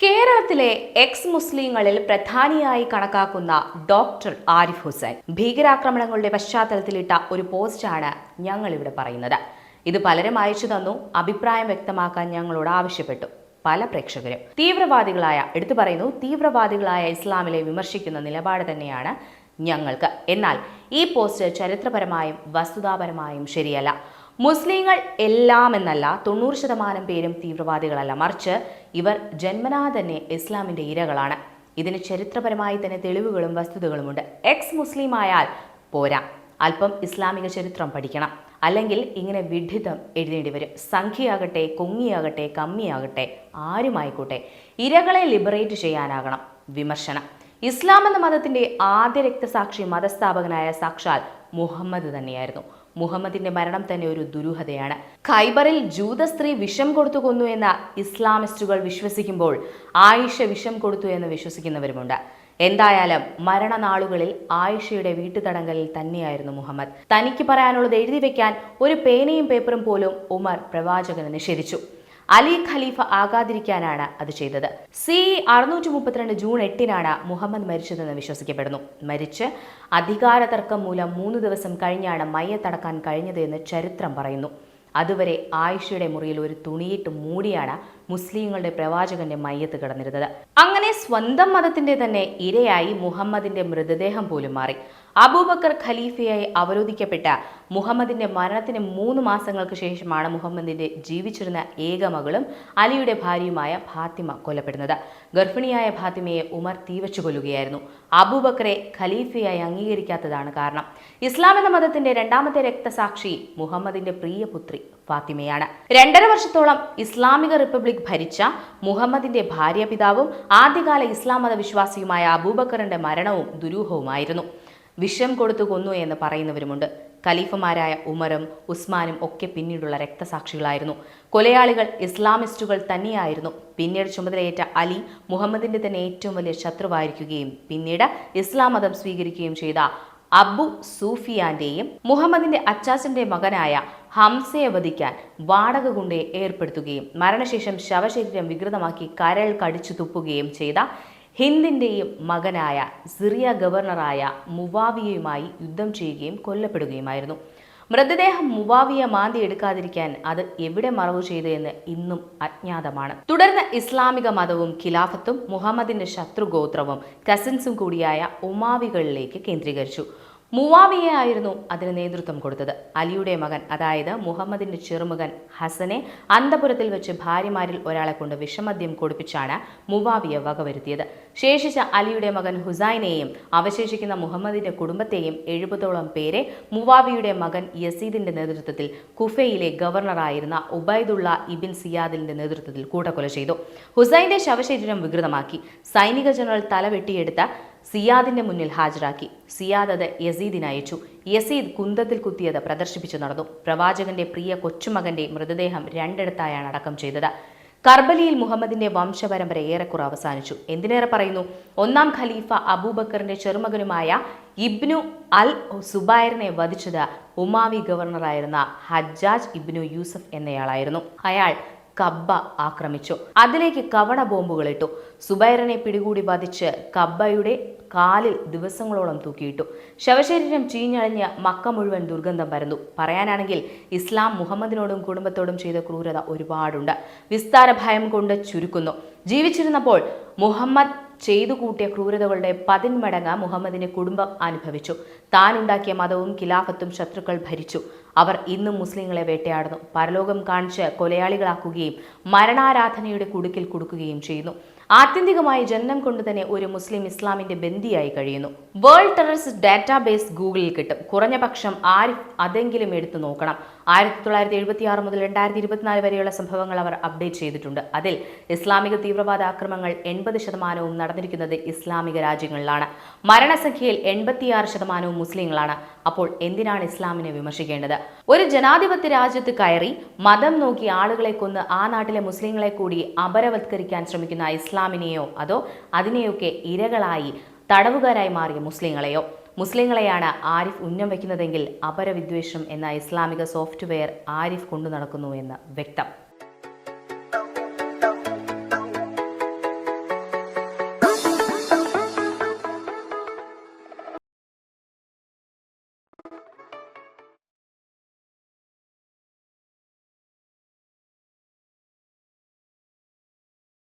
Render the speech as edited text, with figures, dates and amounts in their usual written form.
കേരളത്തിലെ എക്സ് മുസ്ലിങ്ങളിൽ പ്രധാനിയായി കണക്കാക്കുന്ന ഡോക്ടർ ആരിഫ് ഹുസൈൻ ഭീകരാക്രമണങ്ങളുടെ പശ്ചാത്തലത്തിലിട്ട ഒരു പോസ്റ്റാണ് ഞങ്ങൾ ഇവിടെ പറയുന്നത്. ഇത് പലരും അയച്ചു തന്നു, അഭിപ്രായം വ്യക്തമാക്കാൻ ഞങ്ങളോട് ആവശ്യപ്പെട്ടു. പല പ്രേക്ഷകരും തീവ്രവാദികളായ ഇസ്ലാമിലെ വിമർശിക്കുന്ന നിലപാട് തന്നെയാണ് ഞങ്ങൾക്ക്. എന്നാൽ ഈ പോസ്റ്റ് ചരിത്രപരമായും വസ്തുതാപരമായും ശരിയല്ല. മുസ്ലിങ്ങൾ എല്ലാം എന്നല്ല, 90% പേരും തീവ്രവാദികളല്ല, മറിച്ച് ഇവർ ജന്മനാ തന്നെ ഇസ്ലാമിന്റെ ഇരകളാണ്. ഇതിന് ചരിത്രപരമായി തന്നെ തെളിവുകളും വസ്തുതകളുമുണ്ട്. എക്സ് മുസ്ലിം ആയാൽ പോരാ, അല്പം ഇസ്ലാമിക ചരിത്രം പഠിക്കണം. അല്ലെങ്കിൽ ഇങ്ങനെ വിഡ്ഢിതം എഴുതേണ്ടി വരും. സംഖ്യയാകട്ടെ, കൊങ്ങിയാകട്ടെ, കമ്മിയാകട്ടെ, ആരുമായിക്കോട്ടെ, ഇരകളെ ലിബറേറ്റ് ചെയ്യാനാകണം വിമർശനം. ഇസ്ലാം എന്ന മതത്തിന്റെ ആദ്യ രക്തസാക്ഷി മതസ്ഥാപകനായ സാക്ഷാൽ മുഹമ്മദ് തന്നെയായിരുന്നു. മുഹമ്മദിന്റെ മരണം തന്നെ ഒരു ദുരൂഹതയാണ്. ഖൈബറിൽ ജൂത സ്ത്രീ വിഷം കൊടുത്തു കൊന്നു എന്ന ഇസ്ലാമിസ്റ്റുകൾ വിശ്വസിക്കുമ്പോൾ ആയിഷ വിഷം കൊടുത്തു എന്ന് വിശ്വസിക്കുന്നവരുമുണ്ട്. എന്തായാലും മരണനാളുകളിൽ ആയിഷയുടെ വീട്ടുതടങ്കലിൽ തന്നെയായിരുന്നു മുഹമ്മദ്. തനിക്ക് പറയാനുള്ളത് എഴുതി വെക്കാൻ ഒരു പേനയും പേപ്പറും പോലും ഉമർ പ്രവാചകന് നിഷേധിച്ചു. അലി ഖലീഫ ആകാതിരിക്കാനാണ് അത് ചെയ്തത്. CE 632 ജൂൺ 8 മുഹമ്മദ് മരിച്ചതെന്ന് വിശ്വസിക്കപ്പെടുന്നു. മരിച്ച് അധികാര തർക്കം മൂലം 3 ദിവസം കഴിഞ്ഞാണ് മയ്യത്തടക്കാൻ കഴിഞ്ഞത് എന്ന് ചരിത്രം പറയുന്നു. അതുവരെ ആയിഷയുടെ മുറിയിൽ ഒരു തുണിയിട്ട് മൂടിയാണ് മുസ്ലിങ്ങളുടെ പ്രവാചകന്റെ മയ്യത്ത് കിടന്നിരുന്നത്. അങ്ങനെ സ്വന്തം മതത്തിന്റെ തന്നെ ഇരയായി മുഹമ്മദിന്റെ മൃതദേഹം പോലും മാറി. അബൂബക്കർ ഖലീഫയായി അവരോധിക്കപ്പെട്ട മുഹമ്മദിന്റെ മരണത്തിന് 3 മാസങ്ങൾക്ക് ശേഷമാണ് മുഹമ്മദിന്റെ ജീവിച്ചിരുന്ന ഏക മകളും അലിയുടെ ഭാര്യയുമായ ഫാത്തിമ കൊല്ലപ്പെടുന്നത്. ഗർഭിണിയായ ഫാത്തിമയെ ഉമർ തീവച്ചു കൊല്ലുകയായിരുന്നു. അബൂബക്കറെ ഖലീഫയായി അംഗീകരിക്കാത്തതാണ് കാരണം. ഇസ്ലാം എന്ന മതത്തിന്റെ രണ്ടാമത്തെ രക്തസാക്ഷി മുഹമ്മദിന്റെ പ്രിയപുത്രി ഫാത്തിമയാണ്. 2.5 വർഷത്തോളം ഇസ്ലാമിക റിപ്പബ്ലിക് ഭരിച്ച മുഹമ്മദിന്റെ ഭാര്യാപിതാവും ആദ്യകാല ഇസ്ലാം മതവിശ്വാസിയുമായ അബൂബക്കറിന്റെ മരണവും ദുരൂഹവുമായിരുന്നു. വിഷം കൊടുത്തു കൊന്നു എന്ന് പറയുന്നവരുമുണ്ട്. ഖലീഫമാരായ ഉമറും ഉസ്മാനും ഒക്കെ പിന്നീടുള്ള രക്തസാക്ഷികളായിരുന്നു. കൊലയാളികൾ ഇസ്ലാമിസ്റ്റുകൾ തന്നെയായിരുന്നു. പിന്നീട് ചുമതലയേറ്റ അലി മുഹമ്മദിന്റെ തന്നെ ഏറ്റവും വലിയ ശത്രുവായിരിക്കുകയും പിന്നീട് ഇസ്ലാം മതം സ്വീകരിക്കുകയും ചെയ്ത അബു സൂഫിയാന്റെയും മുഹമ്മദിന്റെ അച്ചാച്ചന്റെ മകനായ ഹംസയെ വധിക്കാൻ വാടക കൊണ്ട് ഏർപ്പെടുത്തുകയും മരണശേഷം ശവശരീരം വികൃതമാക്കി കരൾ കടിച്ചു തുപ്പുകയും ചെയ്ത ഹിന്ദിന്റെയും മകനായ സിറിയ ഗവർണറായ മുവാവിയയുമായി യുദ്ധം ചെയ്യുകയും കൊല്ലപ്പെടുകയുമായിരുന്നു. മൃതദേഹം മുവാവിയ മാന്തി എടുക്കാതിരിക്കാൻ അത് എവിടെ മറവു ചെയ്തു എന്ന് ഇന്നും അജ്ഞാതമാണ്. തുടർന്ന് ഇസ്ലാമിക മതവും ഖിലാഫത്തും മുഹമ്മദിന്റെ ശത്രുഗോത്രവും കസിൻസും കൂടിയായ ഉമാവികളിലേക്ക് കേന്ദ്രീകരിച്ചു. മുവാവിയ ആയിരുന്നു അതിന് നേതൃത്വം കൊടുത്തത്. അലിയുടെ മകൻ, അതായത് മുഹമ്മദിന്റെ ചെറുമകൻ ഹസനെ അന്തപുരത്തിൽ വെച്ച് ഭാര്യമാരിൽ ഒരാളെ കൊണ്ട് വിഷമദ്യം കൊടുപ്പിച്ചാണ് മുവാവിയ വകവരുത്തിയത്. ശേഷിച്ച അലിയുടെ മകൻ ഹുസൈനെയും അവശേഷിക്കുന്ന മുഹമ്മദിന്റെ കുടുംബത്തെയും 70ഓളം പേരെ മുവാവിയുടെ മകൻ യസീദിന്റെ നേതൃത്വത്തിൽ കുഫയിലെ ഗവർണറായിരുന്ന ഉബൈദുള്ള ഇബിൻ സിയാദിന്റെ നേതൃത്വത്തിൽ കൂട്ടക്കൊല ചെയ്തു. ഹുസൈന്റെ ശവശരീരം വികൃതമാക്കി സൈനിക ജനറൽ തല വെട്ടിയെടുത്ത സിയാദിന്റെ മുന്നിൽ ഹാജരാക്കി. സിയാദ് അത് യസീദിന് അയച്ചു. യസീദ് കുന്തത്തിൽ കുത്തിയത് പ്രദർശിപ്പിച്ചു നടന്നു. പ്രവാചകന്റെ പ്രിയ കൊച്ചുമകന്റെ മൃതദേഹം 2 അടക്കം ചെയ്തത്. കർബലിയിൽ മുഹമ്മദിന്റെ വംശപരമ്പര ഏറെക്കുറെ അവസാനിച്ചു. എന്തിനേറെ പറയുന്നു, 1ാം ഖലീഫ അബൂബക്കറിന്റെ ചെറുമകനുമായ ഇബ്നു അൽ സുബൈറിനെ വധിച്ചത് ഉമാവി ഗവർണറായിരുന്ന ഹജ്ജാജ് ഇബ്നു യൂസഫ് എന്നയാളായിരുന്നു. അയാൾ കബ്ബ ആക്രമിച്ചു. അതിലേക്ക് കവണ ബോംബുകൾ ഇട്ടു. സുബൈറിനെ പിടികൂടി വധിച്ച് കബ്ബയുടെ കാലിൽ ദിവസങ്ങളോളം തൂക്കിയിട്ടു. ശവശരീരം ചീഞ്ഞളിഞ്ഞ് മക്ക മുഴുവൻ ദുർഗന്ധം പരന്നു. പറയാനാണെങ്കിൽ ഇസ്ലാം മുഹമ്മദിനോടും കുടുംബത്തോടും ചെയ്ത ക്രൂരത ഒരുപാടുണ്ട്. വിസ്താര ഭയം കൊണ്ട് ചുരുക്കുന്നു. ജീവിച്ചിരുന്നപ്പോൾ മുഹമ്മദ് ചെയ്തു കൂട്ടിയ ക്രൂരതകളുടെ 10 മടങ്ങ് മുഹമ്മദിന്റെ കുടുംബം അനുഭവിച്ചു. താനുണ്ടാക്കിയ മതവും ഖിലാഫത്തും ശത്രുക്കൾ ഭരിച്ചു. അവർ ഇന്നും മുസ്ലിങ്ങളെ വേട്ടയാടുന്നു. പരലോകം കാണിച്ച് കൊലയാളികളാക്കുകയും മരണാരാധനയുടെ കുടുക്കിൽ കുടുക്കുകയും ചെയ്യുന്നു. ആത്യന്തികമായി ജനനം കൊണ്ട് തന്നെ ഒരു മുസ്ലിം ഇസ്ലാമിന്റെ ബന്ദിയായി കഴിയുന്നു. വേൾഡ് ടെററിസ്റ്റ് ഡാറ്റാബേസ് ഗൂഗിളിൽ കിട്ടും. കുറഞ്ഞ പക്ഷം ആരിഫ് അതെങ്കിലും എടുത്തു നോക്കണം. 1976 മുതൽ 2024 വരെയുള്ള സംഭവങ്ങൾ അവർ അപ്ഡേറ്റ് ചെയ്തിട്ടുണ്ട്. അതിൽ ഇസ്ലാമിക തീവ്രവാദ ആക്രമണങ്ങൾ 80% നടന്നിരിക്കുന്നത് ഇസ്ലാമിക രാജ്യങ്ങളിലാണ്. മരണസംഖ്യയിൽ 86% മുസ്ലിങ്ങളാണ്. അപ്പോൾ എന്തിനാണ് ഇസ്ലാമിനെ വിമർശിക്കേണ്ടത്? ഒരു ജനാധിപത്യ രാജ്യത്ത് കയറി മതം നോക്കി ആളുകളെ കൊന്ന് ആ നാട്ടിലെ മുസ്ലിങ്ങളെ കൂടി അപരവത്കരിക്കാൻ ശ്രമിക്കുന്ന ഇസ്ലാമിനെയോ അതോ അതിനെയൊക്കെ ഇരകളായി തടവുകാരായി മാറിയ മുസ്ലിങ്ങളെയോ? മുസ്ലിങ്ങളെയാണ് ആരിഫ് ഉന്നം വയ്ക്കുന്നതെങ്കിൽ അപരവിദ്വേഷം എന്ന ഇസ്ലാമിക സോഫ്റ്റ്വെയർ ആരിഫ് കൊണ്ടു നടക്കുന്നു എന്ന് വ്യക്തം.